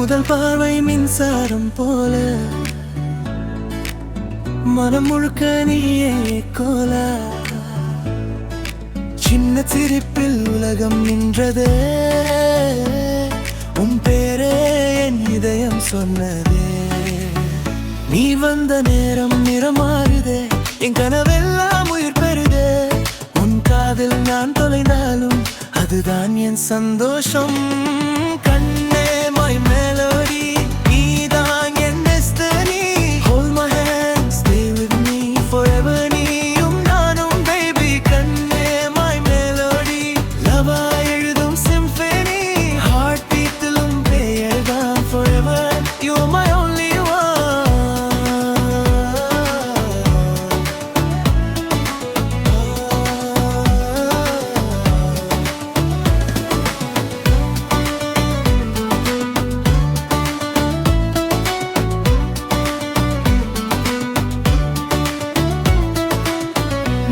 முதல் பார்வை மின்சாரம் போல மனம் முழுக்க நீயே கோல. சின்ன சிரிப்பில் உலகம் நின்றதே, உன் பேரே என் இதயம் சொன்னதே. நீ வந்த நேரம் நிறமாறுதே, என் கனவெல்லாம் உயிர் பெறுதே. உன் காதில் நான் தொலைந்தாலும் அதுதான் என் சந்தோஷம். கண்ணே my melody, நீதான் என் destiny. Hold my hand, stay with me forever. நீயும் நானும் baby. கண்ணே my melody, love-ஆ எழுதும் symphony. Heartbeat-லும் பெயர்தான் forever. You're my only one.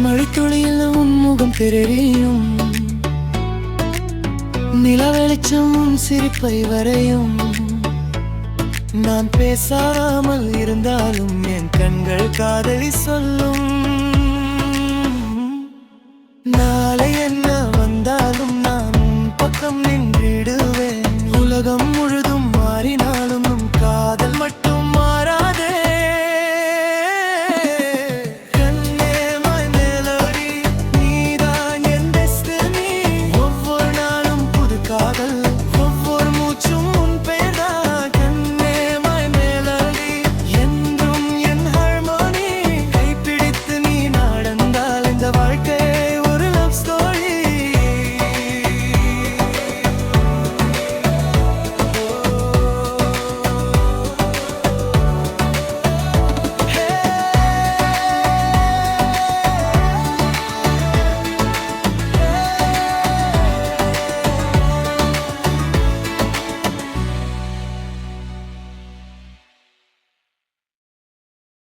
மழைத்துளியில் உன் முகம் தெரியும், நிலா வெளிச்சம் உன் சிரிப்பை வரையும். நான் பேசாமல் இருந்தாலும் என் கண்கள் காதலி சொல்லும். நாளை என்ன வந்தாலும் நான் உன் பக்கம் நின்றிடுவேன். உலகம் முழுதும்